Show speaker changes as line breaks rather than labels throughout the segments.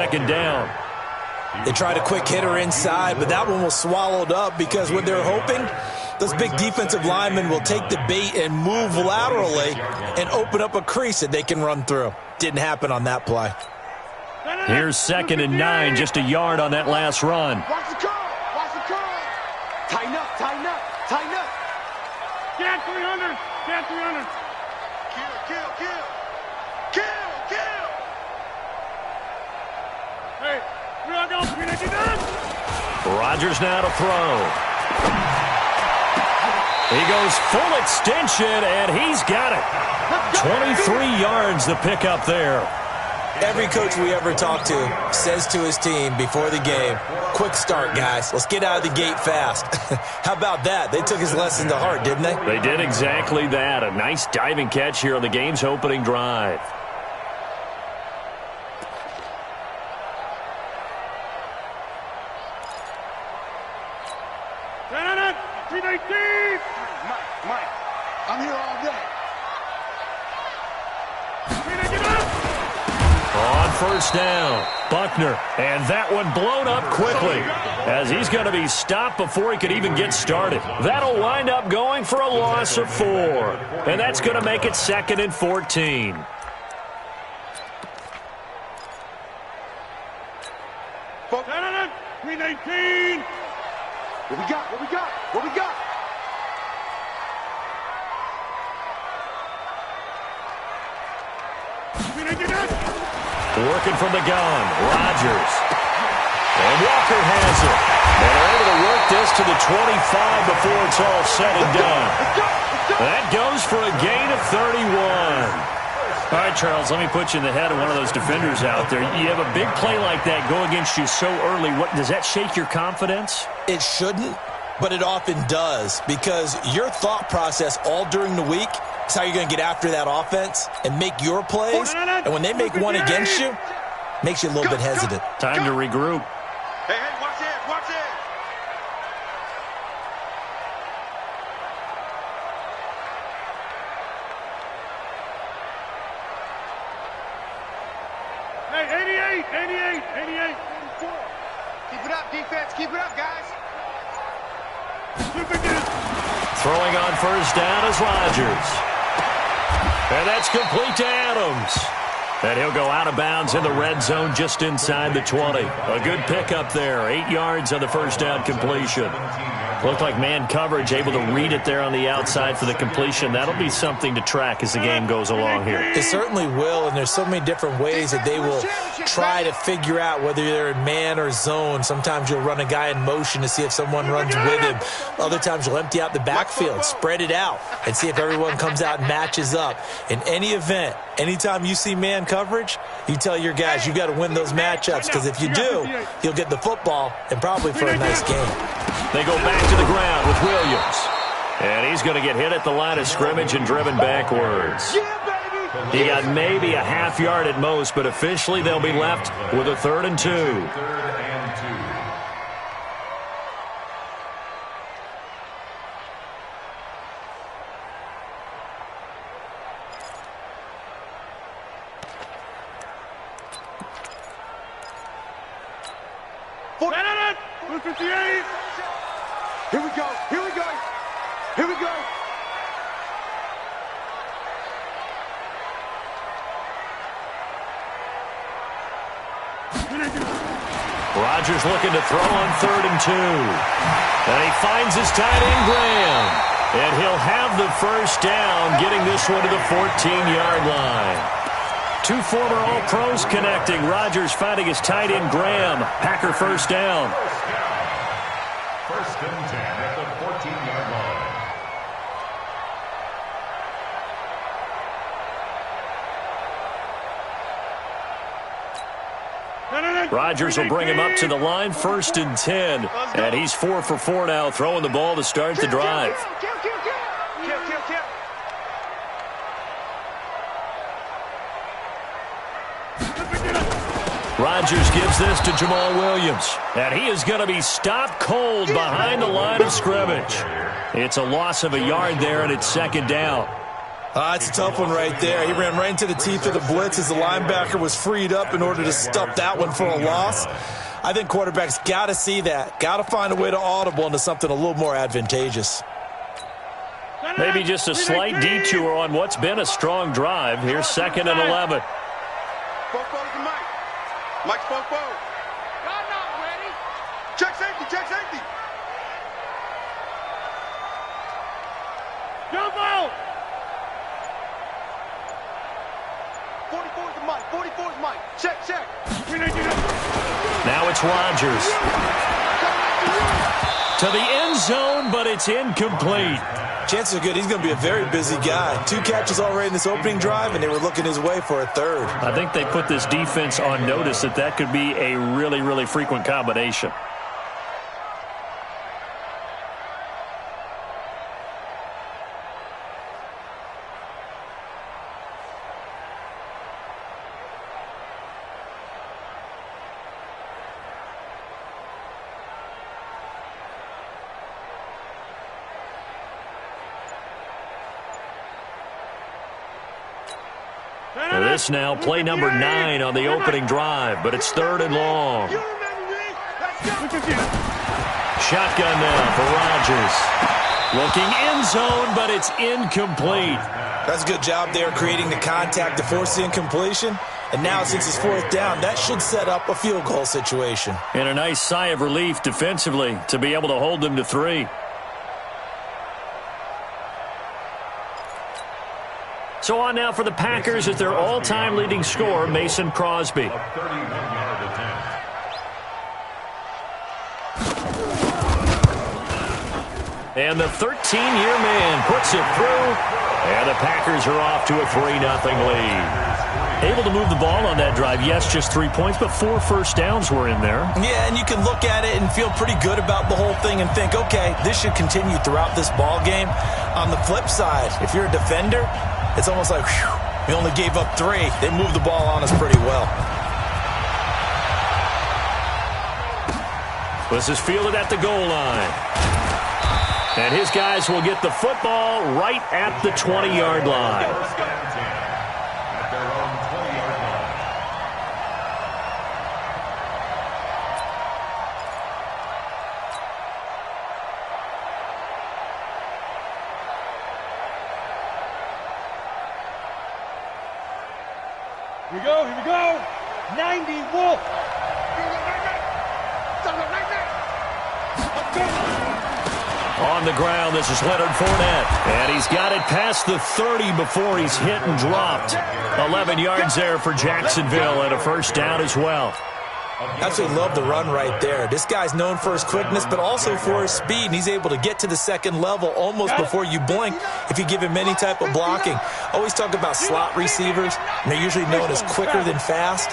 Second down.
They tried a quick hitter inside, but that one was swallowed up because what they're hoping, those big defensive linemen will take the bait and move laterally and open up a crease that they can run through. Didn't happen on that play.
Here's 2nd and 9, just a yard on that last run.
Watch the curl. Watch the curl. Tighten up, tighten up, tighten up. Get 300. Get 300. Kill, kill, kill. Kill, kill. Hey, we're not going to be done.
Rodgers now to throw. He goes full extension, and he's got it. 23 yards the pickup there.
Every coach we ever talk to says to his team before the game, quick start, guys. Let's get out of the gate fast. How about that? They took his lesson to heart, didn't they?
They did exactly that. A nice diving catch here on the game's opening drive.
Mike, I'm here all day.
On first down, Buckner, and that one blown up quickly as he's going to be stopped before he could even get started. That'll wind up going for a loss of 4, and that's going to make it 2nd and 14.
No. 319. What we got? What we got? What we got?
Working from the gun, Rodgers. And Walker has it. And they're able to work this to the 25 before it's all said and done. That goes for a gain of 31.
All right, Charles, let me put you in the head of one of those defenders out there. You have a big play like that go against you so early. What does that shake your confidence?
It shouldn't, but it often does because your thought process all during the week is how you're going to get after that offense and make your plays. And when they make one against you, makes you a little bit hesitant.
Time to regroup.
Hey, watch it, watch it. Hey, 88, 84. Keep it up, defense. Keep it up, guys.
Throwing on first down is Rodgers. And that's complete to Adams. And he'll go out of bounds in the red zone just inside the 20. A good pickup there. 8 yards on the first down completion. Looked like man coverage, able to read it there on the outside for the completion. That'll be something to track as the game goes along here.
It certainly will, and there's so many different ways that they will try to figure out whether they're in man or zone. Sometimes you'll run a guy in motion to see if someone runs with him. Other times you'll empty out the backfield, spread it out, and see if everyone comes out and matches up. In any event, anytime you see man coverage, you tell your guys you got to win those matchups, because if you do, you'll get the football and probably for a nice game.
They go back to the ground with Williams. And he's going to get hit at the line of scrimmage and driven backwards. He got maybe a half yard at most, but officially they'll be left with a 3rd and 2.
Here we go. Here we go. Here we go.
Rodgers looking to throw on 3rd and 2. And he finds his tight end, Graham. And he'll have the first down, getting this one to the 14-yard line. 2 former All-Pros connecting. Rodgers finding his tight end, Graham. Packer first down.
First and 10 at the 14-yard line.
Rodgers will bring him up to the line, 1st and 10. And he's 4 for 4 now, throwing the ball to start the drive. Rodgers gives this to Jamal Williams. And he is going to be stopped cold behind the line of scrimmage. It's a loss of a yard there, and it's 2nd down.
It's a tough one right there. He ran right into the teeth of the blitz as the linebacker was freed up in order to stuff that one for a loss. I think quarterbacks got to see that. Got to find a way to audible into something a little more advantageous.
Maybe just a slight detour on what's been a strong drive. Here's 2nd and 11.
Fofo's the Mike. Mike's Fofo. Y'all not ready. Check safety, check safety. Jump out. 44's the Mike, 44's Mike. Check, check.
Now it's Rodgers. To the end zone, but it's incomplete.
Chances are good he's going to be a very busy guy. 2 catches already in this opening drive, and they were looking his way for a 3rd.
I think they put this defense on notice that could be a really, really frequent combination.
This now play number 9 on the opening drive, but it's 3rd and long. Shotgun now for Rodgers. Looking end zone, but it's incomplete.
That's a good job there creating the contact to force the incompletion. And now since it's 4th down, that should set up a field goal situation.
And a nice sigh of relief defensively to be able to hold them to 3.
So on now for the Packers at their all-time leading scorer, Mason Crosby.
A 31-yard attempt.
And the 13-year man puts it through, and the Packers are off to a 3-0 lead.
Able to move the ball on that drive. Yes, just 3 points, but 4 first downs were in there.
Yeah, and you can look at it and feel pretty good about the whole thing and think, okay, this should continue throughout this ball game. On the flip side, if you're a defender, it's almost like, whew, we only gave up 3. They moved the ball on us pretty well.
This is fielded at the goal line. And his guys will get the football right at the 20-yard line.
At their own 20-yard line.
Here we go. 90 Wolf.
On the ground, this is Leonard Fournette. And he's got it past the 30 before he's hit and dropped. 11 yards there for Jacksonville and a first down as well.
Absolutely love the run right there. This guy's known for his quickness, but also for his speed, and he's able to get to the second level almost before you blink if you give him any type of blocking. Always talk about slot receivers, and they're usually known as quicker than fast.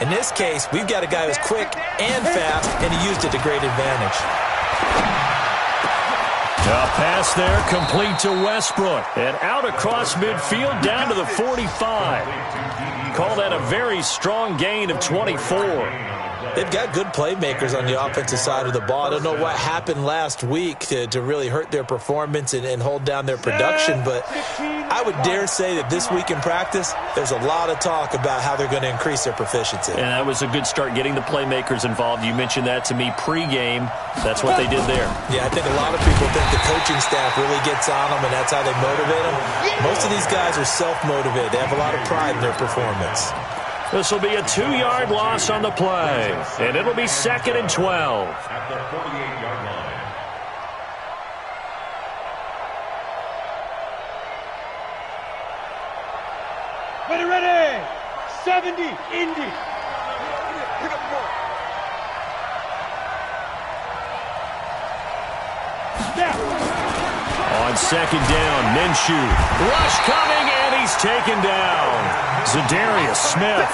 In this case, we've got a guy who's quick and fast, and he used it to great advantage.
A pass there complete to Westbrook. And out across midfield down to the 45. Call that a very strong gain of 24.
They've got good playmakers on the offensive side of the ball. I don't know what happened last week to really hurt their performance and hold down their production, but I would dare say that this week in practice, there's a lot of talk about how they're going to increase their proficiency.
And that was a good start getting the playmakers involved. You mentioned that to me pregame. That's what they did there.
Yeah, I think a lot of people think the coaching staff really gets on them, and that's how they motivate them. Most of these guys are self-motivated. They have a lot of pride in their performance.
This will be a 2-yard loss on the play, and it'll be 2nd and 12.
At the 48-yard line.
Ready. 70, Indy. Pick up the ball. Snap.
On 2nd down, Minshew. Rush coming, and he's taken down. Zadarius Smith.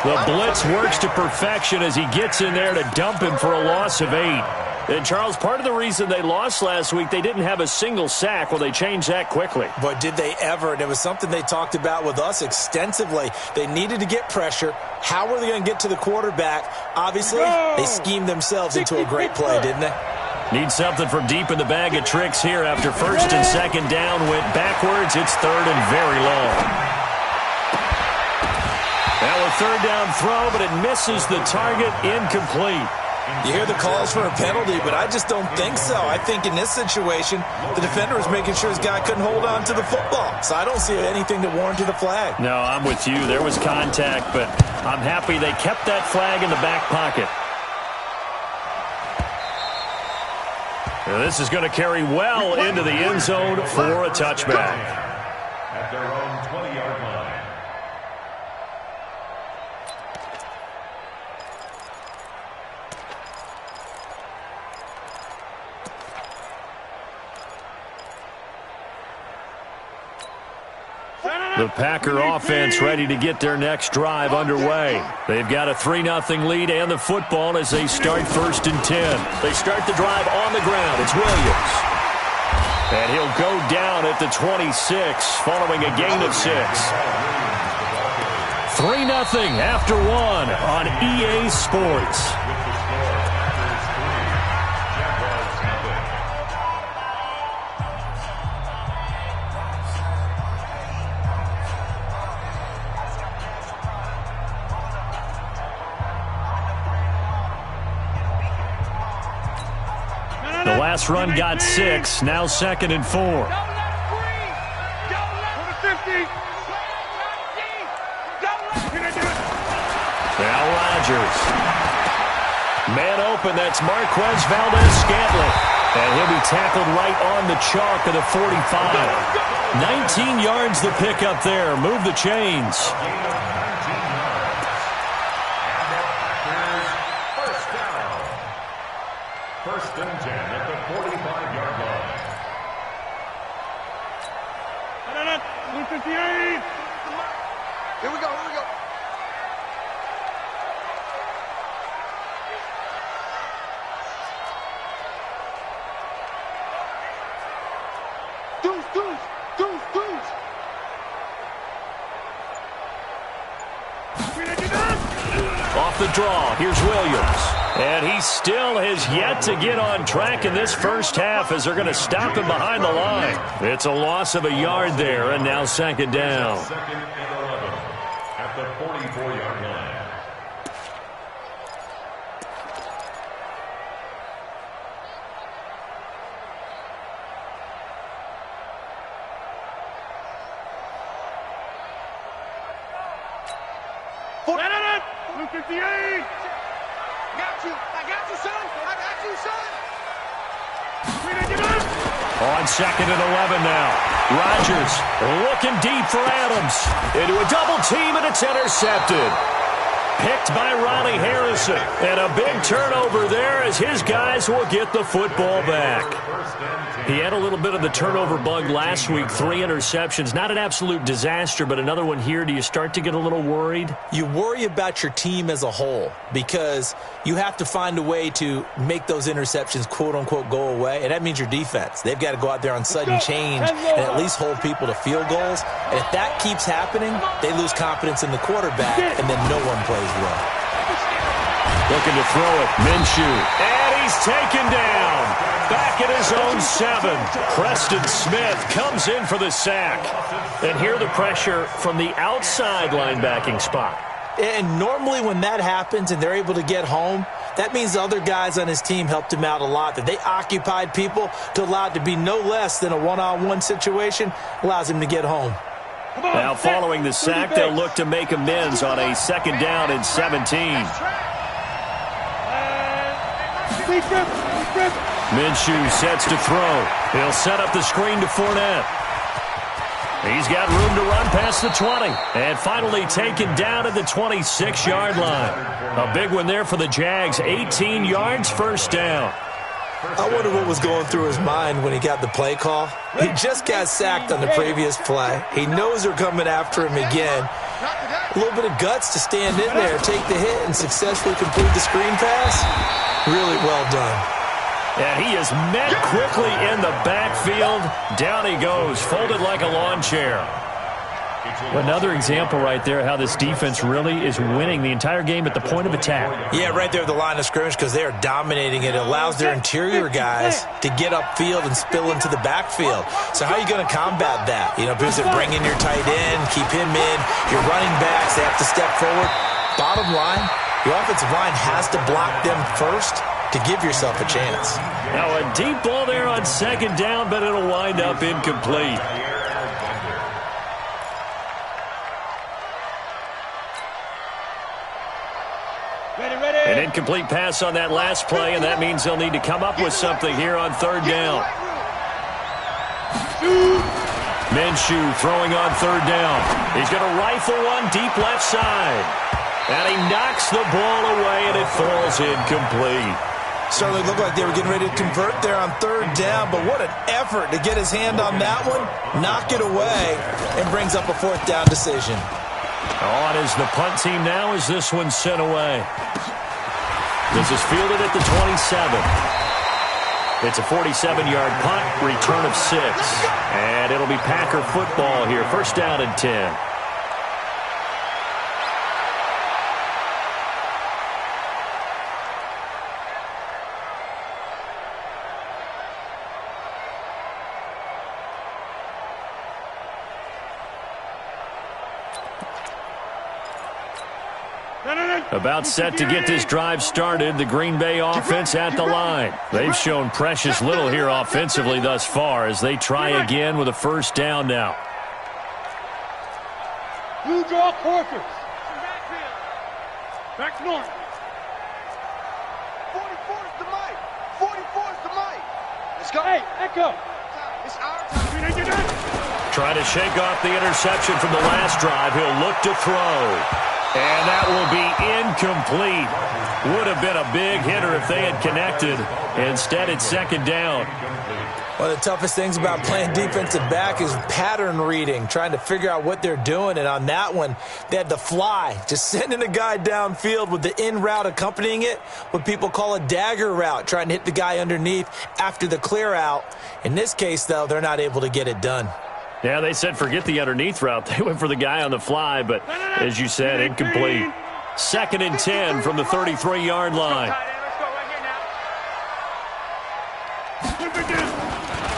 The blitz works to perfection as he gets in there to dump him for a loss of 8. And, Charles, part of the reason they lost last week, they didn't have a single sack. Well, they changed that quickly.
But did they ever? And it was something they talked about with us extensively. They needed to get pressure. How were they going to get to the quarterback? Obviously, they schemed themselves into a great play, didn't they?
Need something from deep in the bag of tricks here after first and second down went backwards. It's third and very long. Now a third down throw, but it misses the target, incomplete.
You hear the calls for a penalty, but I just don't think so. I think in this situation, the defender was making sure his guy couldn't hold on to the football. So I don't see anything that warranted a flag.
No, I'm with you. There was contact, but I'm happy they kept that flag in the back pocket. Now this is going to carry well into the end zone for a touchback.
At their own 20-yard line.
The Packer offense ready to get their next drive underway. They've got a 3-0 lead and the football as they start first and 10. They start the drive on the ground. It's Williams. And he'll go down at the 26 following a gain of 6. 3-0 after 1 on EA Sports. The last run got 6, now second and 4.
Now
Rodgers. Man open, that's Marquez Valdez-Scantling. And he'll be tackled right on the chalk of the 45. 19 yards the pick up there. Move the chains.
First and 10 at the 45-yard line.
158. Here we go, here we go. Deuce, deuce, deuce, deuce.
Off the draw, here's Williams. And he still has yet to get on track in this first half as they're going to stop him behind the line. It's a loss of a yard there, and now second down.
Second and 11 at the 44-yard line.
Blue 58. I got you, son. I got you, son.
On second and 11 now. Rodgers looking deep for Adams. Into a double team, and it's intercepted. Picked by Ronnie Harrison. And a big turnover there as his guys will get the football back. He had a little bit of the turnover bug last week. 3 interceptions. Not an absolute disaster, but another one here. Do you start to get a little worried?
You worry about your team as a whole because you have to find a way to make those interceptions, quote-unquote, go away, and that means your defense. They've got to go out there on sudden change and at least hold people to field goals. And if that keeps happening, they lose confidence in the quarterback, and then no one plays well.
Looking to throw it. Minshew. And he's taken down. Back at his own 7. Preston Smith comes in for the sack. And here the pressure from the outside linebacking spot.
And normally when that happens and they're able to get home, that means the other guys on his team helped him out a lot. That they occupied people to allow it to be no less than a one-on-one situation allows him to get home.
Now following the sack, they'll look to make amends on a second down and 17. Minshew sets to throw. He'll set up the screen to Fournette. He's got room to run past the 20. And finally taken down at the 26-yard line. A big one there for the Jags. 18 yards, first down.
I wonder what was going through his mind when he got the play call. He just got sacked on the previous play. He knows they're coming after him again. A little bit of guts to stand in there, take the hit, and successfully complete the screen pass. Really well done.
And he is met quickly in the backfield. Down he goes, folded like a lawn chair.
Another example right there how this defense really is winning the entire game at the point of attack.
Yeah, right there at the line of scrimmage because they are dominating it. It allows their interior guys to get upfield and spill into the backfield. So how are you going to combat that? You know, because bring in your tight end, keep him in. Your running backs, they have to step forward. Bottom line, your offensive line has to block them first to give yourself a chance.
Now a deep ball there on second down, but it'll wind up incomplete. An incomplete pass on that last play, and that means they'll need to come up with something here on third down. Minshew throwing on third down. He's going to rifle one deep left side. And he knocks the ball away, and it falls incomplete.
Certainly looked like they were getting ready to convert there on third down, but what an effort to get his hand on that one, knock it away, and brings up a fourth down decision.
On is the punt team now as this one's sent away. This is fielded at the 27. It's a 47-yard punt, return of 6. And it'll be Packer football here, first down and 10. About set to get this drive started, the Green Bay offense at the line. They've shown precious little here offensively thus far as they try again with a first down now.
Blue draw quarters. Back north. 44 is the mic. 44 is the mic. Let's go. Hey, Echo. It's our time.
Trying to shake off the interception from the last drive. He'll look to throw. And that will be incomplete. Would have been a big hitter if they had connected. Instead, it's second down.
One of the toughest things about playing defensive back is pattern reading, trying to figure out what they're doing. And on that one, they had the fly, just sending a guy downfield with the in route accompanying it, what people call a dagger route, trying to hit the guy underneath after the clear out. In this case, though, they're not able to get it done.
Yeah, they said forget the underneath route. They went for the guy on the fly, but as you said, incomplete. Second and 10 from the 33-yard line.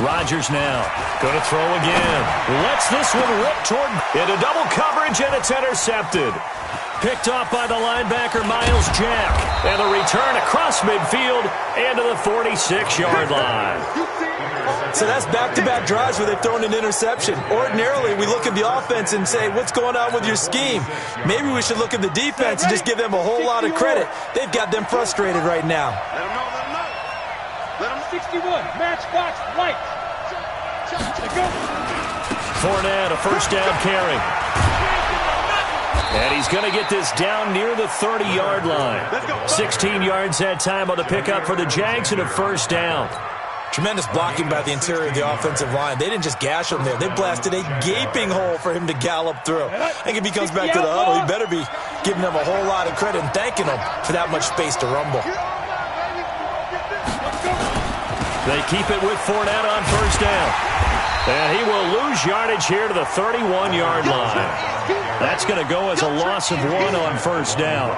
Rodgers now going to throw again. Lets this one rip toward into double coverage, and it's intercepted. Picked off by the linebacker, Miles Jack. And the return across midfield into the 46-yard line.
So that's back-to-back drives where they've thrown an interception. Ordinarily, we look at the offense and say, what's going on with your scheme? Maybe we should look at the defense and just give them a whole lot of credit. They've got them frustrated right now.
Let them know, let them know. Let them 61, Matchbox White. Go.
Fournette, a first down carry. And he's going to get this down near the 30-yard line. 16 yards that time on the pickup for the Jags and a first down.
Tremendous blocking by the interior of the offensive line. They didn't just gash him there. They blasted a gaping hole for him to gallop through. I think if he comes back to the huddle, he better be giving them a whole lot of credit and thanking them for that much space to rumble.
They keep it with Fournette on first down. And he will lose yardage here to the 31-yard line. That's going to go as a loss of 1 on first down.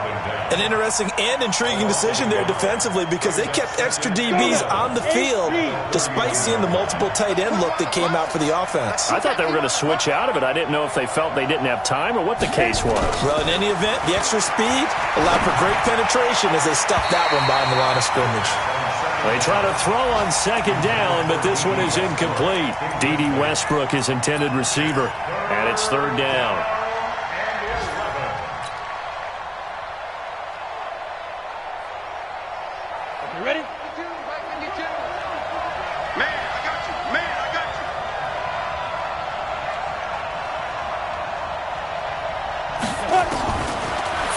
An interesting and intriguing decision there defensively because they kept extra DBs on the field despite seeing the multiple tight end look that came out for the offense.
I thought they were going to switch out of it. I didn't know if they felt they didn't have time or what the case was.
Well, in any event, the extra speed allowed for great penetration as they stuffed that one behind the line of scrimmage.
They try to throw on second down, but this one is incomplete. D.D. Westbrook is intended receiver, and it's third down.
You ready? Man, I got you. Man, I got you.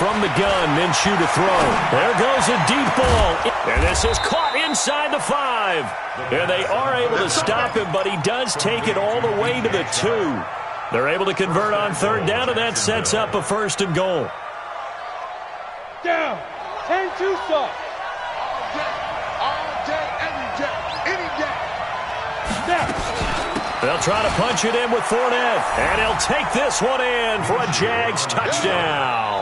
From the gun, Minshew to throw. There goes a deep ball. And this is caught inside the 5. And they are able to stop him, but he does take it all the way to the 2. They're able to convert on third down, and that sets up a first and goal.
Down. 10-2 soft. All day, every day, any day. Snap.
They'll try to punch it in with Fournette, and he'll take this one in for a Jags touchdown.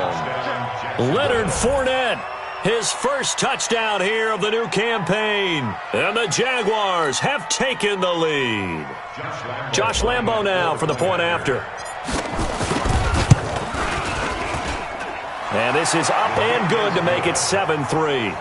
Leonard Fournette, his first touchdown here of the new campaign. And the Jaguars have taken the lead. Josh Lambo now for the point after. And this is up and good to make it 7-3.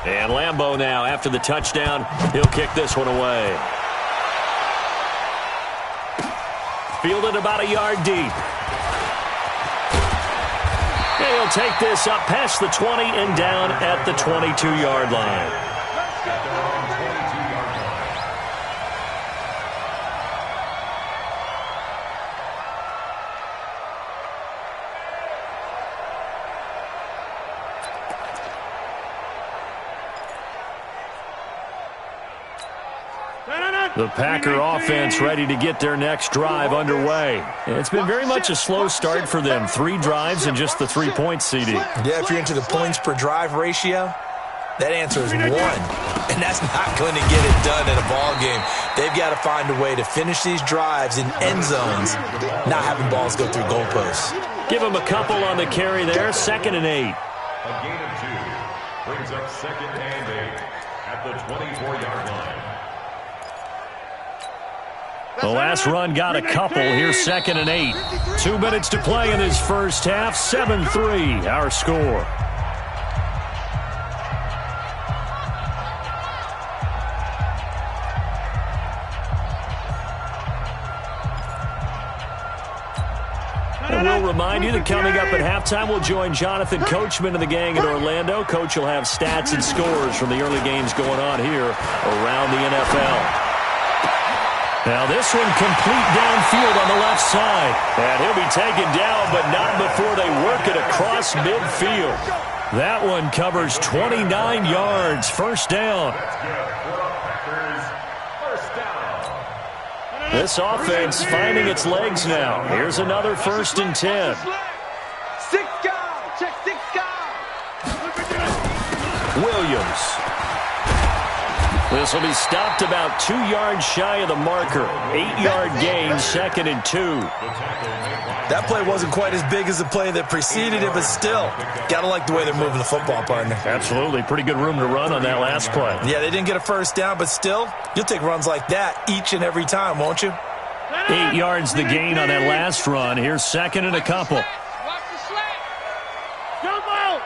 And Lambo now, after the touchdown, he'll kick this one away. Fielded about a yard deep. And he'll take this up past the 20 and down at the 22-yard line. The Packer offense ready to get their next drive underway. It's been very much a slow start for them. 3 drives and just the 3 points, CD.
Yeah, if you're into the points per drive ratio, that answer is 1. And that's not going to get it done in a ball game. They've got to find a way to finish these drives in end zones, not having balls go through goalposts.
Give them a couple on the carry there. 2nd and 8.
A gain of 2 brings up 2nd and 8 at the 24-yard line.
The last run got a couple. Here's 2nd and 8. 2 minutes to play in this first half. 7-3, our score. And we'll remind you that coming up at halftime, we'll join Jonathan Coachman and the gang in Orlando. Coach will have stats and scores from the early games going on here around the NFL. Now this one complete downfield on the left side. And he'll be taken down, but not before they work it across midfield. That one covers 29 yards. First down. This offense finding its legs now. Here's another 1st and 10.
6 guys. Check 6 guys.
Williams. This will be stopped about 2 yards shy of the marker. 8-yard gain, 2nd and 2.
That play wasn't quite as big as the play that preceded it, but still, got to like the way they're moving the football, partner.
Absolutely. Pretty good room to run on that last play.
Yeah, they didn't get a first down, but still, you'll take runs like that each and every time, won't you?
8 yards the gain on that last run. Here's 2nd and a couple.
Watch the slant. Jump out.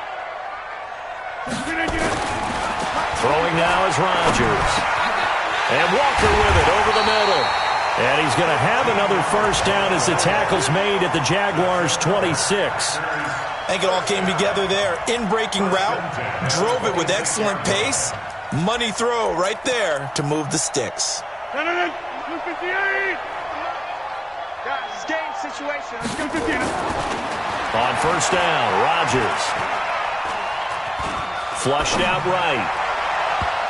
Throwing now is Rodgers. And Walker with it over the middle. And he's going to have another first down as the tackle's made at the Jaguars' 26.
I think it all came together there. In-breaking route, drove it with excellent pace. Money throw right there to move the sticks.
Guys, it's game situation. Let's go.
On first down, Rodgers. Flushed out right.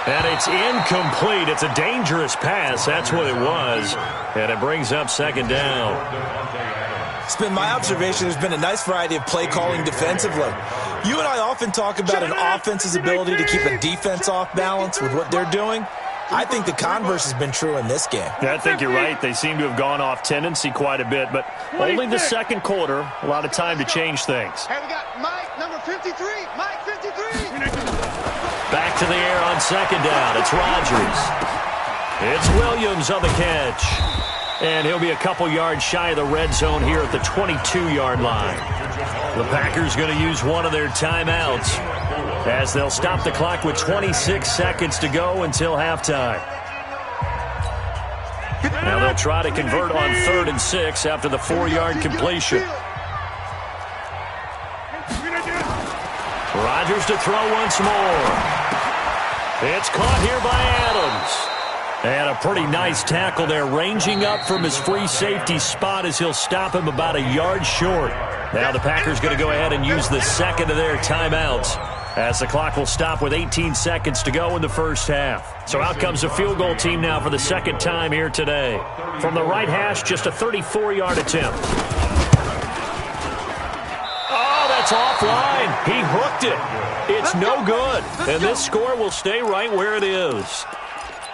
And it's incomplete. It's a dangerous pass. That's what it was. And it brings up 2nd down.
It's been my observation there's been a nice variety of play calling defensively. You and I often talk about an offense's ability to keep a defense off balance with what they're doing. I think the converse has been true in this game.
Yeah, I think you're right. They seem to have gone off tendency quite a bit, but only the 2nd quarter. A lot of time to change things.
Hey, we got Mike, number 53. Mike, 53.
Back to the air on 2nd down. It's Rodgers. It's Williams on the catch. And he'll be a couple yards shy of the red zone here at the 22-yard line. The Packers going to use one of their timeouts as they'll stop the clock with 26 seconds to go until halftime. Now they'll try to convert on 3rd and 6 after the 4-yard completion. Rodgers to throw once more. It's caught here by Adams. And a pretty nice tackle there, ranging up from his free safety spot as he'll stop him about a yard short. Now the Packers going to go ahead and use the second of their timeouts, as the clock will stop with 18 seconds to go in the first half. So out comes a field goal team now for the second time here today. From the right hash, just a 34-yard attempt. Oh, that's offline. He hooked it. It's no good. And this score will stay right where it is.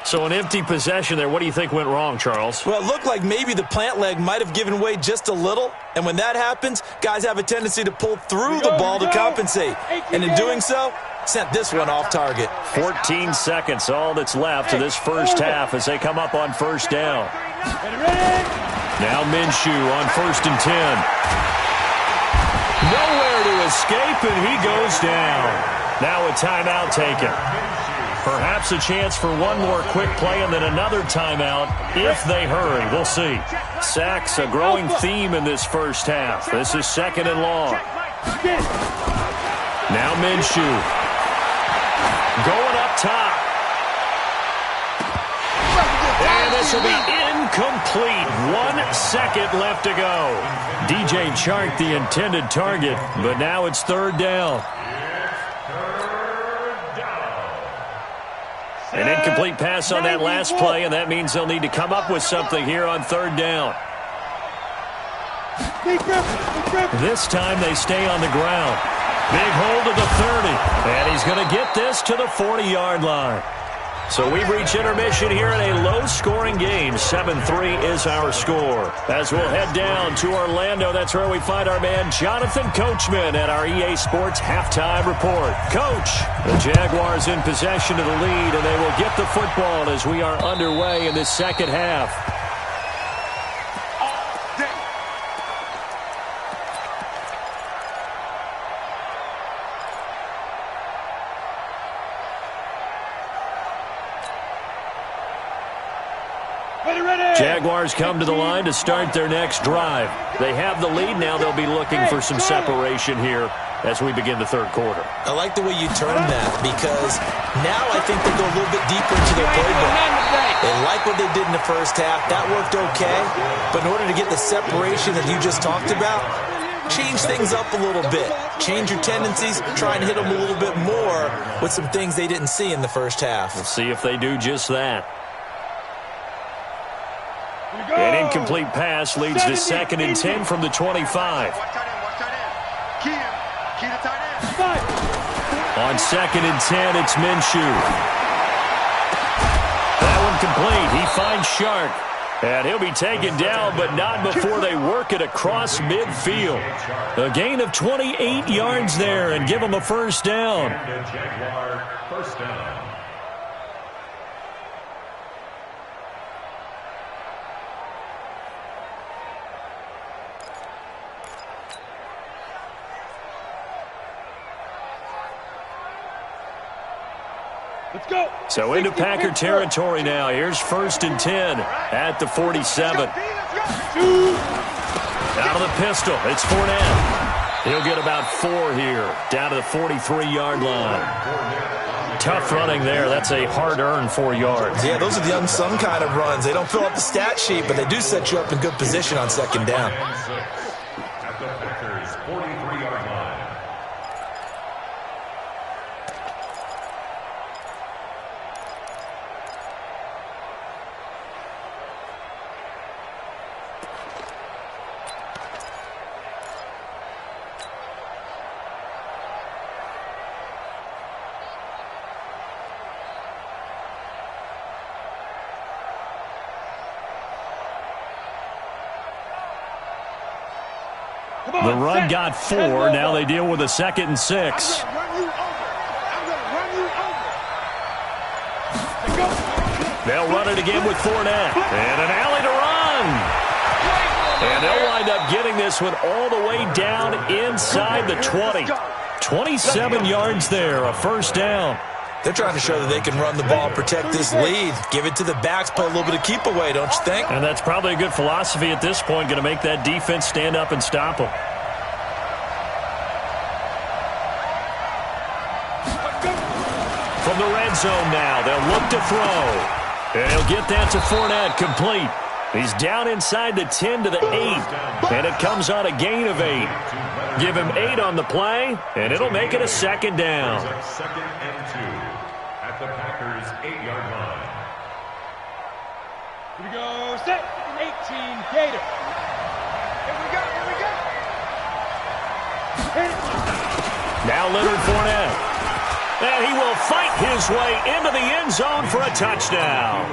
So an empty possession there. What do you think went wrong, Charles?
Well, it looked like maybe the plant leg might have given way just a little. And when that happens, guys have a tendency to pull through the ball to compensate. And in doing so, sent this one off target.
14 seconds, all that's left of this first half as they come up on first down. Now Minshew on 1st and 10. Nowhere to escape, and he goes down. Now a timeout taken. Perhaps a chance for one more quick play and then another timeout if they hurry. We'll see. Sacks, a growing theme in this first half. This is 2nd and long. Now Minshew. Going up top. And this will be incomplete. 1 second left to go. DJ Chark, the intended target, but now it's 3rd down. An incomplete pass on that last play, and that means they'll need to come up with something here on 3rd down. This time they stay on the ground. Big hold of the 30, and he's going to get this to the 40-yard line. So we've reached intermission here in a low-scoring game. 7-3 is our score. As we'll head down to Orlando, that's where we find our man Jonathan Coachman at our EA Sports Halftime Report. Coach, the Jaguars in possession of the lead, and they will get the football as we are underway in this second half. Jaguars come to the line to start their next drive. They have the lead. Now they'll be looking for some separation here as we begin the 3rd quarter.
I like the way you term that because now I think they go a little bit deeper into their playbook. They like what they did in the first half. That worked okay. But in order to get the separation that you just talked about, change things up a little bit. Change your tendencies. Try and hit them a little bit more with some things they didn't see in the first half.
We'll see if they do just that. An incomplete pass leads to 2nd and 10 from the 25. On 2nd and 10, it's Minshew. That one complete. He finds Shark. And he'll be taken down, but not before they work it across midfield. A gain of 28 yards there and give him a 1st down.
First down.
Let's go.
So into Packer territory now. Here's 1st and 10 at the 47. Out of the pistol, it's Fournette. He'll get about 4 here, down to the 43-yard line. Tough running there. That's a hard-earned 4 yards.
Yeah, those are the unsung kind of runs. They don't fill up the stat sheet, but they do set you up in good position on 2nd down.
At the Packers' 43-yard line.
The run got 4. Now they deal with a 2nd and 6. They'll run it again with Fournette. And an alley to run. And they'll wind up getting this one all the way down inside the 20. 27 yards there, a 1st down.
They're trying to show that they can run the ball, protect this lead. Give it to the backs, play a little bit of keep away, don't you think?
And that's probably a good philosophy at this point, going to make that defense stand up and stop them. From the red zone now, they'll look to throw. And he'll get that to Fournette, complete. He's down inside the 10 to the 8, and it comes on a gain of 8. Give him 8 on the play, and it'll make it a second down.
Second and 2 at the Packers' 8-yard line.
Here we go, set, 18, Gator. Here we go, here we go.
Now Leonard Fournette. And he will fight his way into the end zone for a touchdown.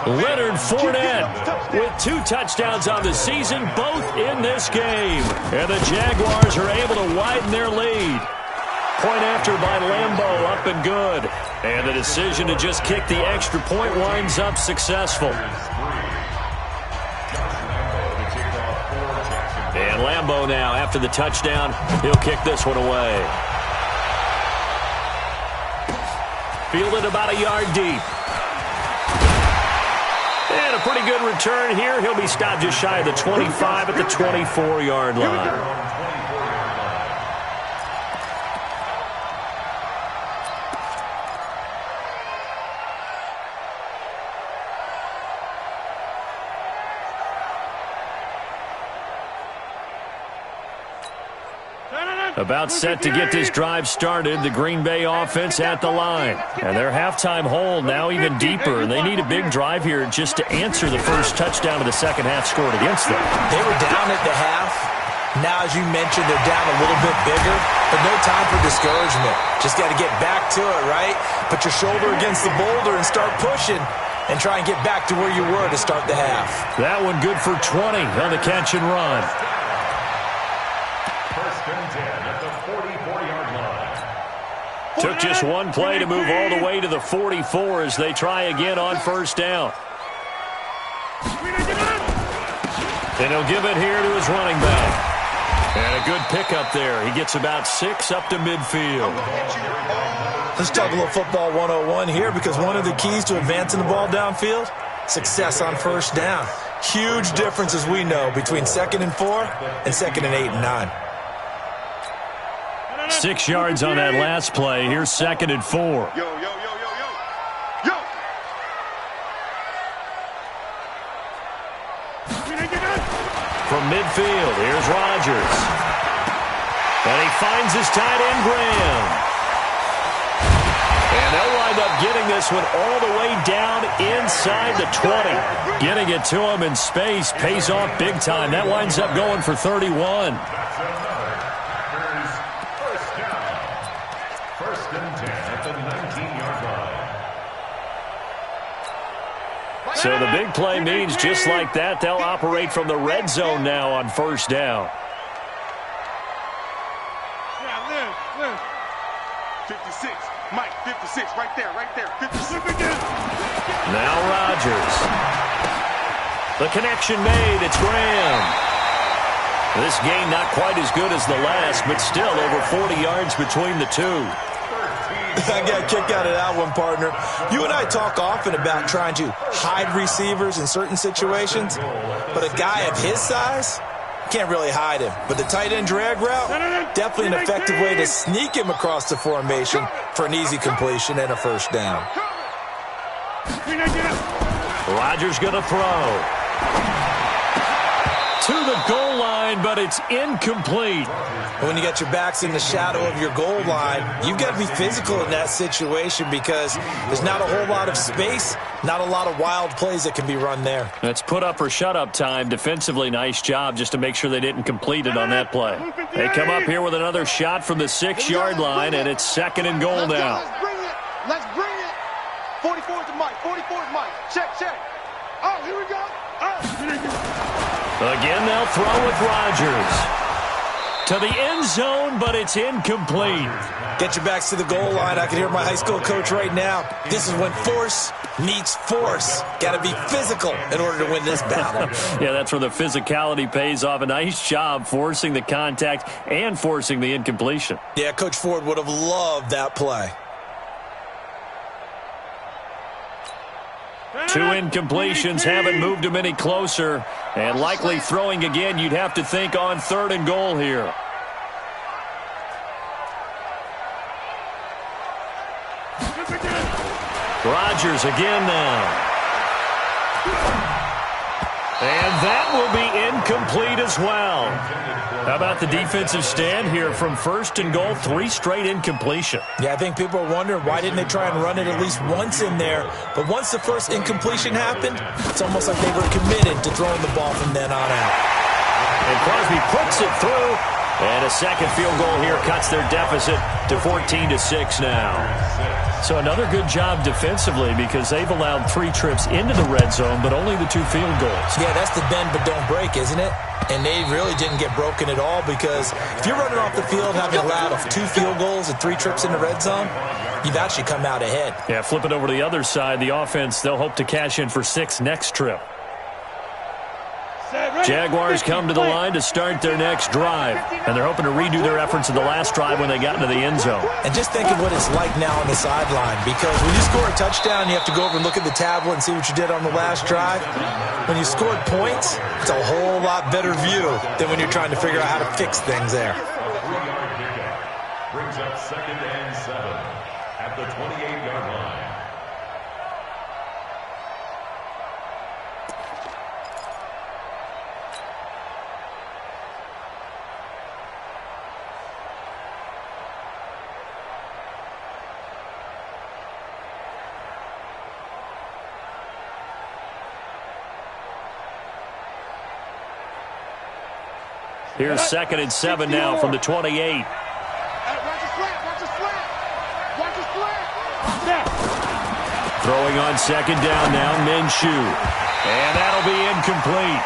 Leonard Fournette with 2 touchdowns on the season, both in this game. And the Jaguars are able to widen their lead. Point after by Lambeau, up and good. And the decision to just kick the extra point winds up successful. And Lambeau now, after the touchdown, he'll kick this one away. Fielded about a yard deep. And a pretty good return here. He'll be stopped just shy of the 25 at the 24-yard line. About set to get this drive started, the Green Bay offense at the line. And their halftime hold now even deeper, and they need a big drive here just to answer the first touchdown of the second half scored against them.
They were down at the half. Now, as you mentioned, they're down a little bit bigger, but no time for discouragement. Just got to get back to it, right? Put your shoulder against the boulder and start pushing and try and get back to where you were to start the half.
That one good for 20 on the catch and run. Took just one play to move all the way to the 44 as they try again on first down. And he'll give it here to his running back. And a good pickup there. He gets about 6 up to midfield.
Let's talk a little football 101 here, because one of the keys to advancing the ball downfield, success on first down. Huge difference, as we know, between 2nd and 4 and 2nd and 8 and 9.
6 yards on that last play. Here's 2nd and 4.
Yo, yo, yo, yo, yo. Yo.
From midfield, here's Rodgers. And he finds his tight end, Graham. And they'll wind up getting this one all the way down inside the 20. Getting it to him in space pays off big time. That winds up going for 31. So the big play means just like that, they'll operate from the red zone now on first down.
Yeah, live. 56. Mike, 56. Right there. 56.
Now Rodgers. The connection made. It's Graham. This game not quite as good as the last, but still over 40 yards between the two.
I got a kick out of that one, partner. You and I talk often about trying to hide receivers in certain situations, but a guy of his size can't really hide him. But the tight end drag route, definitely an effective way to sneak him across the formation for an easy completion and a first down.
Rodgers going to throw. To the goal line, but it's incomplete.
When you got your backs in the shadow of your goal line, you've got to be physical in that situation, because there's not a whole lot of space, not a lot of wild plays that can be run there.
That's put up or shut up time. Defensively, nice job just to make sure they didn't complete it on that play. They come up here with another shot from the 6-yard line, and it's 2nd and goal now.
Let's bring it. 44 to Mike. 44 is Mike. Check. Oh, here we go.
Again, they'll throw with Rodgers. To the end zone, but it's incomplete.
Get your backs to the goal line. I can hear my high school coach right now. This is when force meets force. Got to be physical in order to win this battle.
Yeah, that's where the physicality pays off. A nice job forcing the contact and forcing the incompletion.
Yeah, Coach Ford would have loved that play.
2 incompletions haven't moved him any closer. And likely throwing again, you'd have to think on 3rd and goal here. Rodgers again now. And that will be incomplete as well. How about the defensive stand here from first and goal, 3 straight incompletion?
Yeah, I think people are wondering why didn't they try and run it at least once in there. But once the first incompletion happened, it's almost like they were committed to throwing the ball from then on out.
And Crosby puts it through. And a second field goal here cuts their deficit to 14-6 now. So another good job defensively because they've allowed 3 trips into the red zone, but only the 2 field goals.
Yeah, that's the bend but don't break, isn't it? And they really didn't get broken at all because if you're running off the field having allowed 2 field goals and 3 trips in the red zone, you've actually come out ahead.
Yeah, flip it over to the other side. The offense, they'll hope to cash in for 6 next trip. Jaguars come to the line to start their next drive, and they're hoping to redo their efforts in the last drive when they got into the end zone.
And just think of what it's like now on the sideline, because when you score a touchdown, you have to go over and look at the tablet and see what you did on the last drive. When you scored points, it's a whole lot better view than when you're trying to figure out how to fix things there.
3-yard pickup brings up 2nd and 7 at the 28-yard line.
Here's 2nd and 7 now from the 28.
Watch the slant.
Throwing on 2nd down now, Minshew. And that'll be incomplete.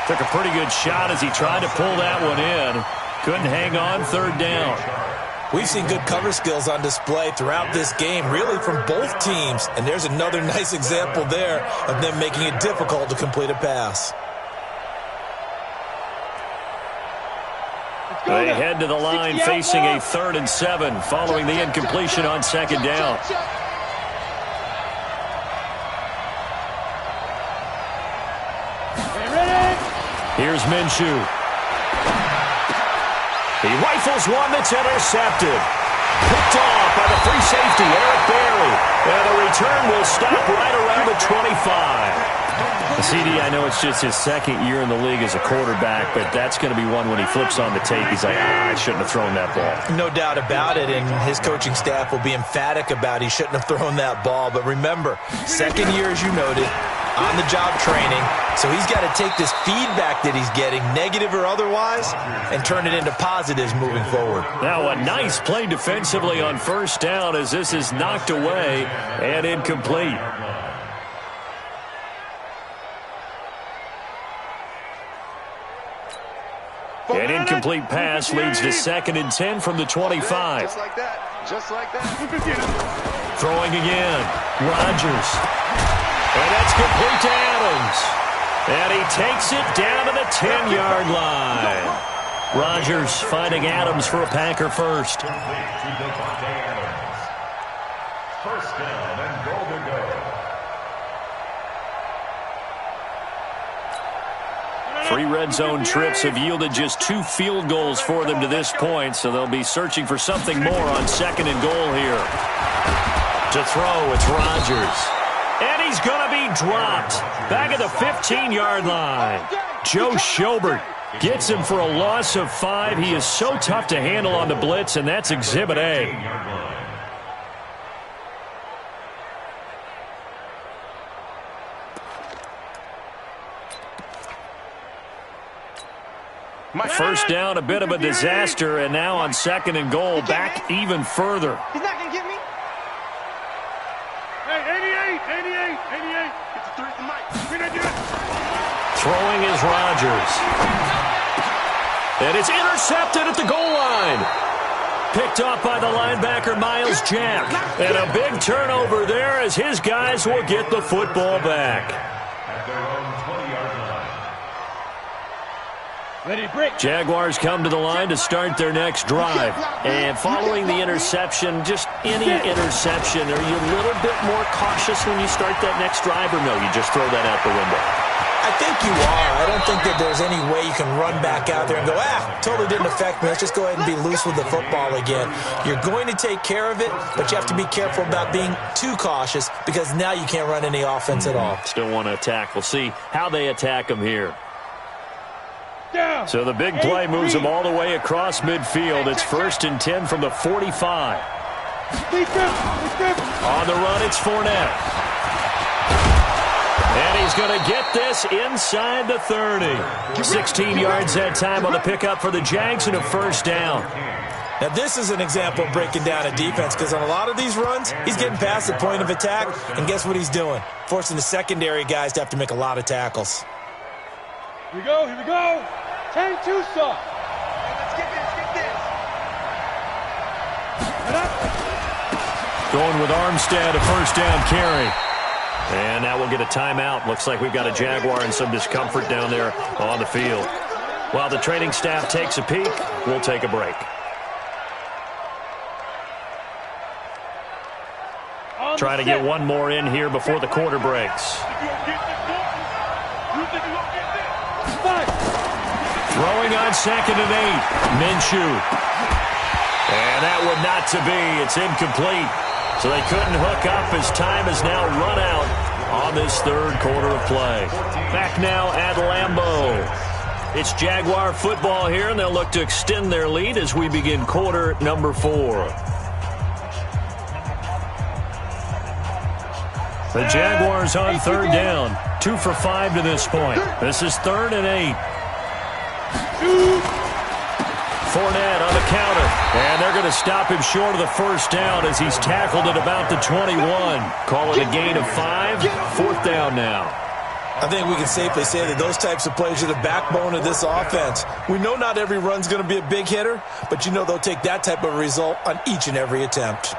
Took a pretty good shot as he tried to pull that one in. Couldn't hang on 3rd down.
We've seen good cover skills on display throughout this game, really from both teams. And there's another nice example there of them making it difficult to complete a pass.
They head to the line facing a 3rd and 7 following the incompletion on 2nd down. Here's Minshew. He rifles one that's intercepted. Picked off by the free safety, Eric Berry. And the return will stop right around the 25. CD, I know it's just his 2nd year in the league as a quarterback, but that's going to be one when he flips on the tape. He's like, I shouldn't have thrown that ball.
No doubt about it, and his coaching staff will be emphatic about he shouldn't have thrown that ball. But remember, 2nd year, as you noted, on-the-job training, so he's got to take this feedback that he's getting, negative or otherwise, and turn it into positives moving forward.
Now a nice play defensively on 1st down as this is knocked away and incomplete. An incomplete pass leads to 2nd and 10 from the 25.
Just like that.
Throwing again. Rodgers. And that's complete to Adams. And he takes it down to the 10-yard line. Rodgers finding Adams for a Packer first.
1st down and goal to go.
3 red zone trips have yielded just 2 field goals for them to this point, so they'll be searching for something more on 2nd and goal here. To throw, it's Rodgers. And he's going to be dropped. Back at the 15-yard line. Joe Schobert gets him for a loss of 5. He is so tough to handle on the blitz, and that's Exhibit A. First down, a bit of a disaster, and now on 2nd and goal, back even further.
He's not going to get me. Hey, 88. Get the 3 at the mic.
Throwing is Rodgers. And it's intercepted at the goal line. Picked off by the linebacker, Miles Jack. And a big turnover there as his guys will get the football back.
At their own 20-yard line.
Jaguars come to the line to start their next drive. And following the interception, just any interception, are you a little bit more cautious when you start that next drive, or no, you just throw that out the window?
I think you are. I don't think that there's any way you can run back out there and go, totally didn't affect me. Let's just go ahead and be loose with the football again. You're going to take care of it, but you have to be careful about being too cautious because now you can't run any offense at all.
Still want to attack. We'll see how they attack them here. So the big play moves them all the way across midfield. It's 1st and 10 from the 45. On the run, it's Fournette. And he's going to get this inside the 30. 16 yards that time on the pickup for the Jags and a 1st down.
Now, this is an example of breaking down a defense because on a lot of these runs, he's getting past the point of attack, and guess what he's doing? Forcing the secondary guys to have to make a lot of tackles.
Here we go, here we go. 10-2 stop. Let's get this,
Going with Armstead, a 1st down carry. And now we'll get a timeout. Looks like we've got a Jaguar in some discomfort down there on the field. While the training staff takes a peek, we'll take a break. Try to get one more in here before the quarter breaks. Throwing on 2nd and 8. Minshew. And that one not to be. It's incomplete. So they couldn't hook up as time has now run out on this 3rd quarter of play. Back now at Lambeau. It's Jaguar football here, and they'll look to extend their lead as we begin quarter number 4. The Jaguars on 3rd down. 2 for 5 to this point. This is 3rd and 8. Fournette on the counter, and they're going to stop him short of the 1st down as he's tackled at about the 21. Call it a gain of 5, 4th down now.
I think we can safely say that those types of plays are the backbone of this offense. We know not every run's going to be a big hitter, but you know they'll take that type of result on each and every attempt.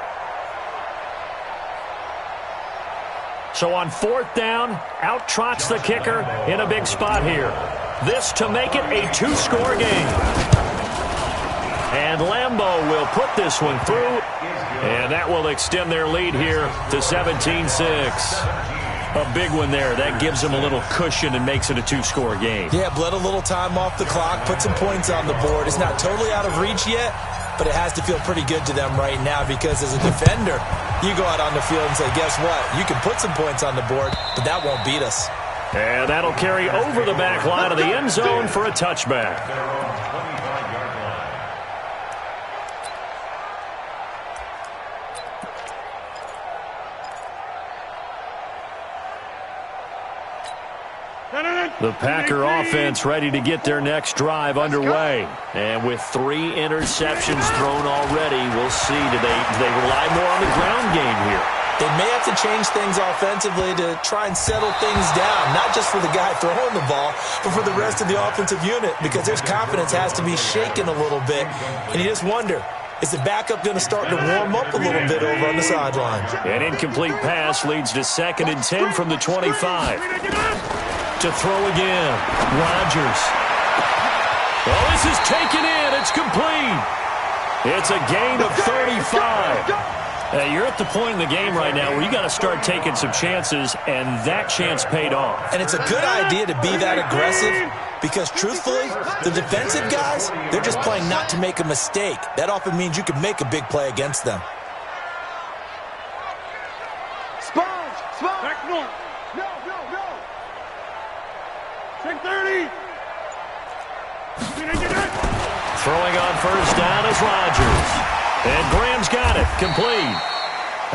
So on 4th down, out trots the kicker in a big spot here. This to make it a 2-score game. And Lambeau will put this one through, and that will extend their lead here to 17-6. A big one there. That gives them a little cushion and makes it a 2-score game.
Yeah, bled a little time off the clock, put some points on the board. It's not totally out of reach yet, but it has to feel pretty good to them right now because as a defender, you go out on the field and say, guess what? You can put some points on the board, but that won't beat us.
And that'll carry over the back line of the end zone for a touchback. The Packer offense ready to get their next drive underway. And with 3 interceptions thrown already, we'll see. Do they rely more on the ground game here?
They may have to change things offensively to try and settle things down, not just for the guy throwing the ball, but for the rest of the offensive unit, because their confidence has to be shaken a little bit. And you just wonder, is the backup going to start to warm up a little bit over on the sideline?
An incomplete pass leads to 2nd and 10 from the 25. To throw again. Rodgers. Well, this is taken in. It's complete. It's a gain of 35. You're at the point in the game right now where you got to start taking some chances, and that chance paid off.
And it's a good idea to be that aggressive because, truthfully, the defensive guys, they're just playing not to make a mistake. That often means you can make a big play against them.
Sponge! Back north! No! Take 30!
Throwing on 1st down is Rodgers. And Graham's got it. Complete.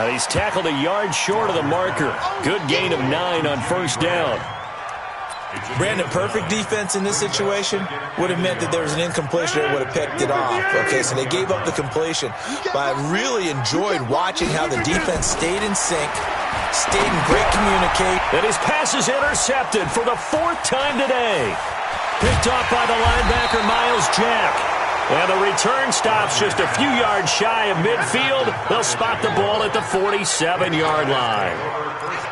Now he's tackled a yard short of the marker. Good gain of 9 on 1st down.
Brandon, perfect defense in this situation would have meant that there was an incompletion that would have picked it off. Okay, so they gave up the completion. But I really enjoyed watching how the defense stayed in sync, stayed in great communication.
And his pass is intercepted for the 4th time today. Picked off by the linebacker, Miles Jack. And the return stops just a few yards shy of midfield. They'll spot the ball at the 47-yard line.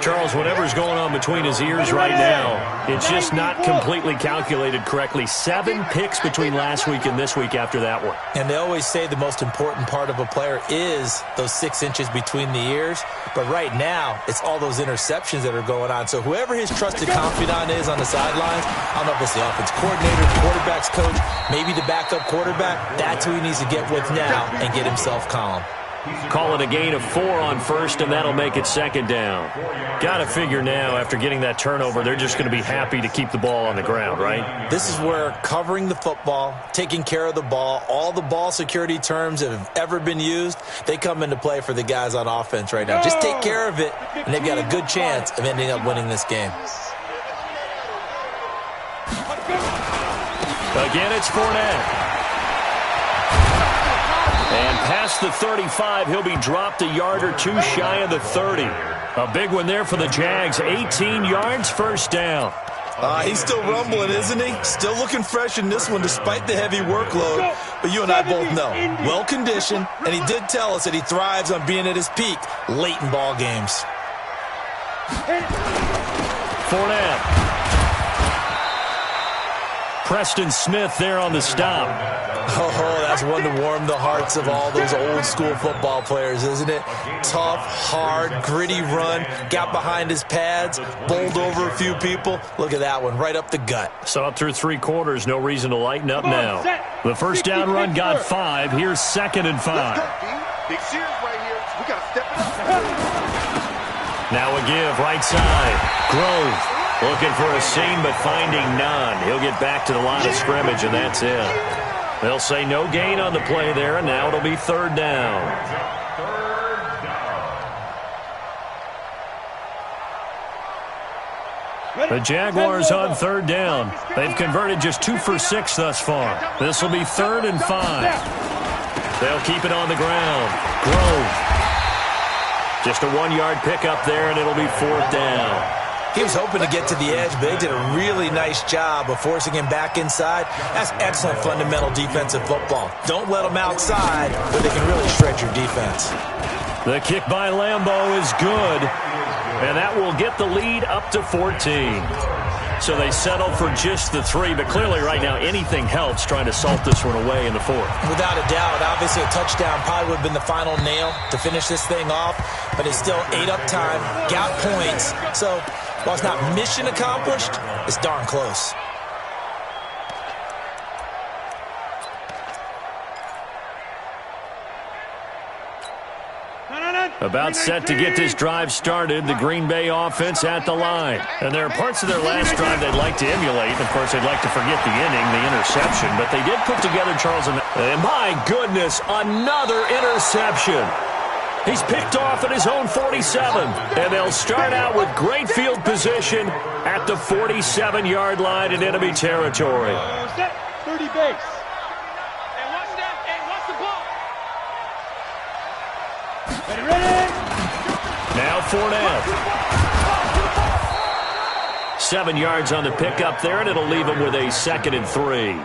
Charles, whatever's going on between his ears right now, it's just not completely calculated correctly. 7 picks between last week and this week after that one.
And they always say the most important part of a player is those 6 inches between the ears. But right now, it's all those interceptions that are going on. So whoever his trusted confidant is on the sidelines, I don't know if it's the offense coordinator, the quarterback's coach, maybe the backup quarterback, that's who he needs to get with now and get himself calm.
Call it a gain of 4 on first, and that'll make it second down. Got to figure now, after getting that turnover, they're just going to be happy to keep the ball on the ground, right?
This is where covering the football, taking care of the ball, all the ball security terms that have ever been used, they come into play for the guys on offense right now. Just take care of it, and they've got a good chance of ending up winning this game.
Again, it's Fournette. And past the 35, he'll be dropped a yard or 2 shy of the 30. A big one there for the Jags. 18 yards, first down.
He's still rumbling, isn't he? Still looking fresh in this one despite the heavy workload. But you and I both know, well-conditioned, and he did tell us that he thrives on being at his peak late in ball games.
Fournette. Preston Smith there on the stop.
Oh, that's one to warm the hearts of all those old-school football players, isn't it? Tough, hard, gritty run, got behind his pads, bowled over a few people. Look at that one, right up the gut.
So up through 3 quarters, no reason to lighten up now. The first down run got 5. Here's 2nd and 5.
Big series right here. We got to step it up.
Now a give, right side. Grove looking for a seam, but finding none. He'll get back to the line of scrimmage, and that's it. They'll say no gain on the play there, and now it'll be 3rd down. The Jaguars on 3rd down. They've converted just 2 for 6 thus far. This will be 3rd and 5. They'll keep it on the ground. Grove. Just a 1-yard pickup there, and it'll be 4th down.
He was hoping to get to the edge, but they did a really nice job of forcing him back inside. That's excellent fundamental defensive football. Don't let them outside, but they can really stretch your defense.
The kick by Lambeau is good, and that will get the lead up to 14. So they settle for just the 3, but clearly right now anything helps trying to salt this one away in the 4th.
Without a doubt, obviously a touchdown probably would have been the final nail to finish this thing off, but it's still ate up time, got points, so while it's not mission accomplished, it's darn close.
About set to get this drive started, the Green Bay offense at the line. And there are parts of their last drive they'd like to emulate. Of course, they'd like to forget the inning, the interception. But they did put together, Charles, and my goodness, another interception. He's picked off at his own 47. And they'll start out with great field position at the 47-yard line in enemy territory.
Set, 30 base. And watch that, and watch the ball. Ready.
Now Fournette. 7 yards on the pickup there, and it'll leave them with a 2nd and 3.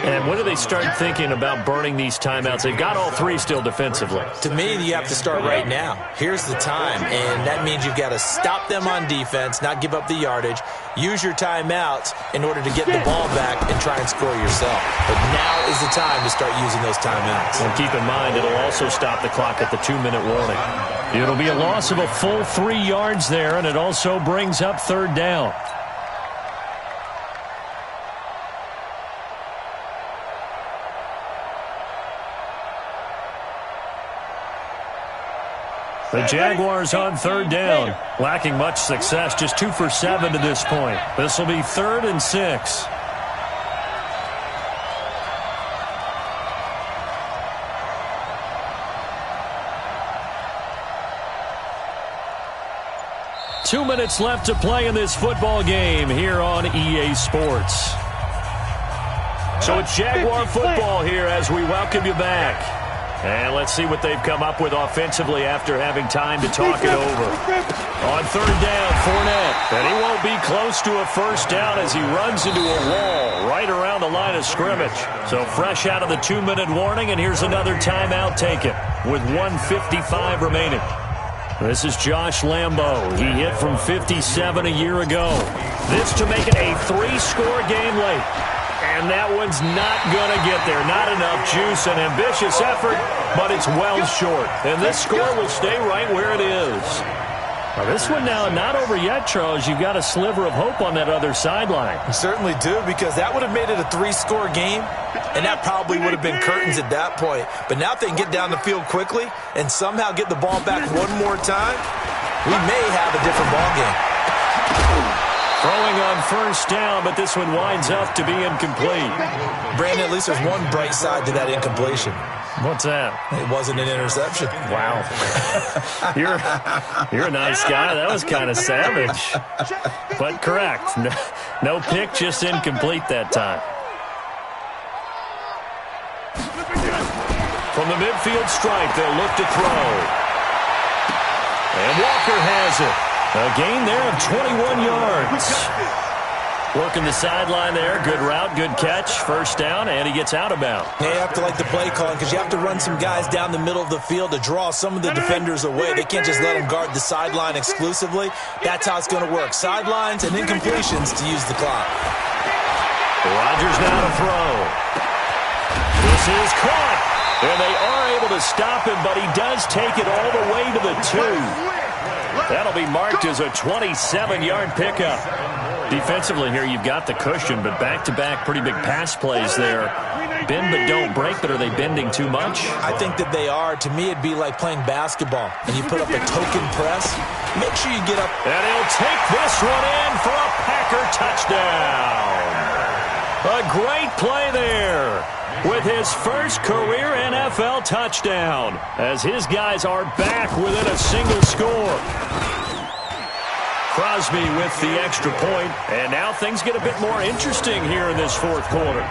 And when do they start thinking about burning these timeouts? They've got all 3 still defensively.
To me, you have to start right now. Here's the time, and that means you've got to stop them on defense, not give up the yardage, use your timeouts in order to get the ball back and try and score yourself. But now is the time to start using those timeouts.
And keep in mind, it'll also stop the clock at the 2-minute warning. It'll be a loss of a full 3 yards there, and it also brings up 3rd down. The Jaguars on 3rd down, lacking much success, just 2 for 7 to this point. This will be 3rd and 6. Two minutes left to play in this football game here on EA Sports. So it's Jaguar football here as we welcome you back. And let's see what they've come up with offensively after having time to talk it over. On third down, Fournette. And he won't be close to a first down as he runs into a wall right around the line of scrimmage. So fresh out of the 2-minute warning, and here's another timeout taken with 1:55 remaining. This is Josh Lambo. He hit from 57 a year ago. This to make it a 3-score game late. And that one's not going to get there. Not enough juice, an ambitious effort, but it's well short. And this score will stay right where it is. Now, this one now not over yet, Charles. You've got a sliver of hope on that other sideline.
You certainly do, because that would have made it a 3-score game, and that probably would have been curtains at that point. But now if they can get down the field quickly and somehow get the ball back one more time, we may have a different ball game.
Throwing on first down, but this one winds up to be incomplete.
Brandon, at least there's one bright side to that incompletion.
What's that?
It wasn't an interception.
Wow. You're a nice guy. That was kind of savage. But correct. No pick, just incomplete that time. From the midfield stripe, they'll look to throw. And Walker has it. A gain there of 21 yards. Working the sideline there. Good route, good catch. First down, and he gets out of bounds.
Yeah, you have to like the play calling, because you have to run some guys down the middle of the field to draw some of the defenders away. They can't just let them guard the sideline exclusively. That's how it's going to work. Sidelines and incompletions to use the clock.
Rodgers now to throw. This is caught. And they are able to stop him, but he does take it all the way to the 2. That'll be marked as a 27-yard pickup. Defensively here, you've got the cushion, but back-to-back pretty big pass plays there. Bend but don't break, but are they bending too much?
I think that they are. To me, it'd be like playing basketball, and you put up a token press. Make sure you get up.
And he'll take this one in for a Packer touchdown. A great play there with his first career NFL touchdown, as his guys are back within a single score. Crosby with the extra point, and now things get a bit more interesting here in this fourth quarter.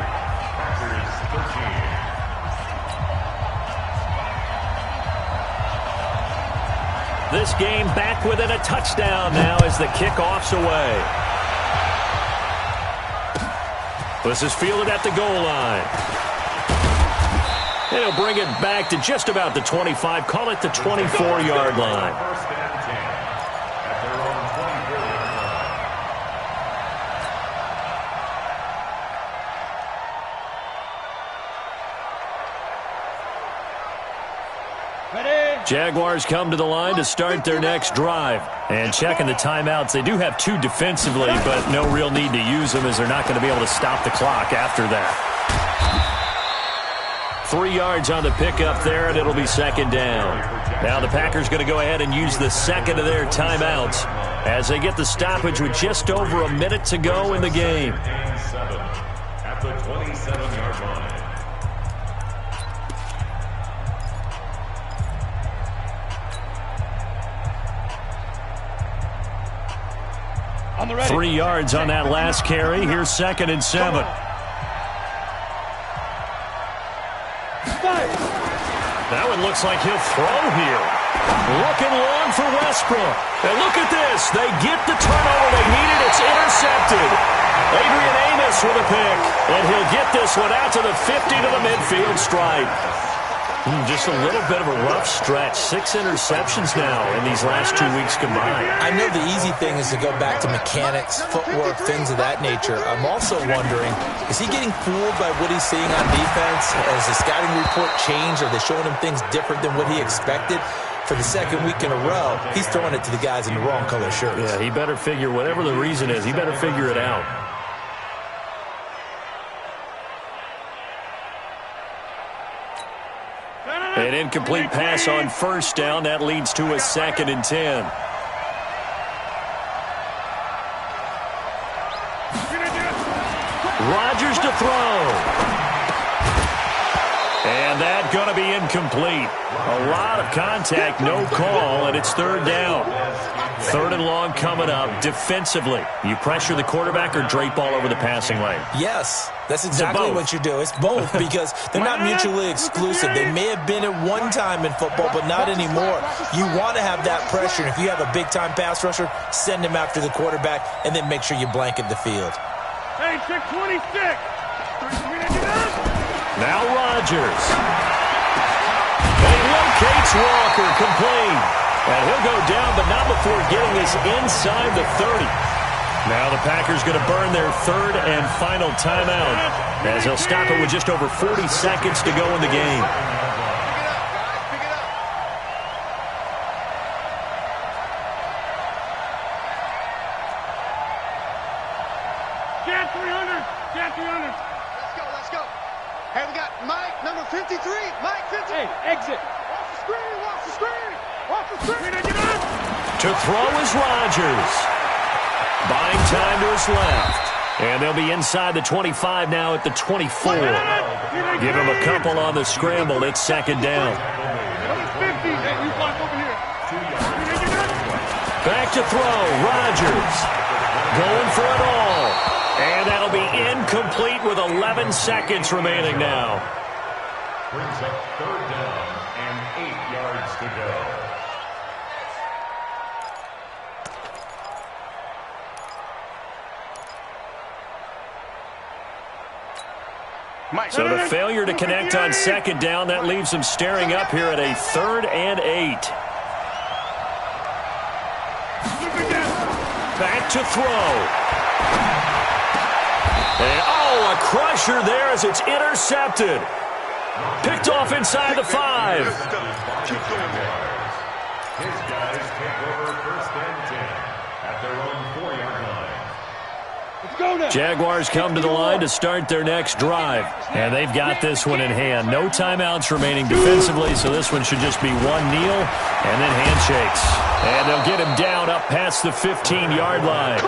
This game back within a touchdown now as the kickoff's away. This is fielded at the goal line. And he'll bring it back to just about the 25. Call it the 24-yard line.
First and 10 at their own 24-yard line.
Jaguars come to the line to start their next drive. And checking the timeouts, they do have 2 defensively, but no real need to use them as they're not going to be able to stop the clock after that. 3 yards on the pickup there, and it'll be second down. Now the Packers going to go ahead and use the second of their timeouts as they get the stoppage with just over a minute to go in the game.
At the 27-yard line.
3 yards on that last carry. Here's second and 7. That one looks like he'll throw here. Looking long for Westbrook. And look at this. They get the turnover they needed. It's intercepted. Adrian Amos with a pick. And he'll get this one out to the 50 to the midfield stripe. Just a little bit of a rough stretch. 6 interceptions now in these last 2 weeks combined.
I know the easy thing is to go back to mechanics, footwork, things of that nature. I'm also wondering, is he getting fooled by what he's seeing on defense? Has the scouting report changed? Are they showing him things different than what he expected? For the second week in a row, he's throwing it to the guys in the wrong color shirts.
Yeah, he better figure, whatever the reason is, he better figure it out. An incomplete pass on first down. That leads to a second and 10. Rodgers to throw. And that's going to be incomplete. A lot of contact, no call, and it's third down. 3rd and long coming up. Defensively, you pressure the quarterback or drape all over the passing lane?
Yes, that's exactly what you do. It's both because they're not mutually exclusive. They may have been at one time in football, but not anymore. You want to have that pressure. And if you have a big-time pass rusher, send him after the quarterback and then make sure you blanket the field.
Hey, check 26.
Now Rodgers. And he locates Walker, complete. And he'll go down, but not before getting this inside the 30. Now the Packers going to burn their 3rd and final timeout as they'll stop it with just over 40 seconds to go in the game.
Get 300. Get 300. Let's go. Hey, we got Mike, number 53. Mike, 50. Hey, exit. Watch the screen. Watch the screen. Watch the screen.
To throw is Rodgers. Buying time to his left. And they'll be inside the 25 now at the 24. Give him a couple on the scramble. It's 2nd down. Back to throw. Rodgers going for it all. And that'll be incomplete with 11 seconds remaining now.
Brings up 3rd down and 8 yards to go.
So the failure to connect on 2nd down, that leaves them staring up here at a 3rd and 8. Back to throw. And, a crusher there as it's intercepted. Picked off inside the 5.
His guys take over 1st and 10 at their own 4-yard line.
Jaguars come to the line to start their next drive. And they've got this one in hand. No timeouts remaining defensively, so this one should just be one kneel and then handshakes. And they'll get him down up past the 15-yard line.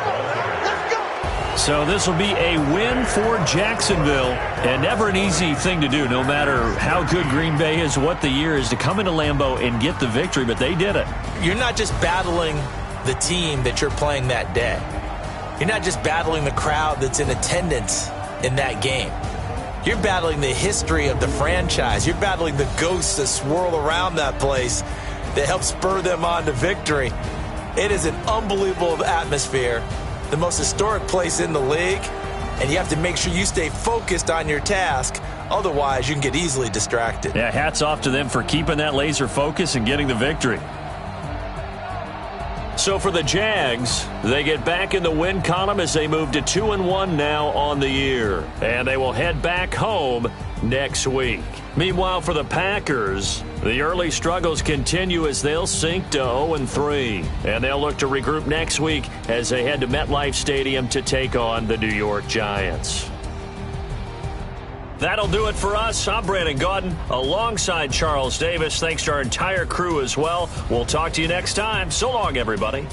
So this will be a win for Jacksonville. And never an easy thing to do, no matter how good Green Bay is, what the year is, to come into Lambeau and get the victory, but they did it.
You're not just battling the team that you're playing that day. You're not just battling the crowd that's in attendance in that game. You're battling the history of the franchise. You're battling the ghosts that swirl around that place that help spur them on to victory. It is an unbelievable atmosphere, the most historic place in the league, and you have to make sure you stay focused on your task. Otherwise, you can get easily distracted.
Yeah, hats off to them for keeping that laser focus and getting the victory. So for the Jags, they get back in the win column as they move to 2-1 now on the year. And they will head back home next week. Meanwhile, for the Packers, the early struggles continue as they'll sink to 0-3. And they'll look to regroup next week as they head to MetLife Stadium to take on the New York Giants. That'll do it for us. I'm Brandon Gaudin alongside Charles Davis. Thanks to our entire crew as well. We'll talk to you next time. So long, everybody.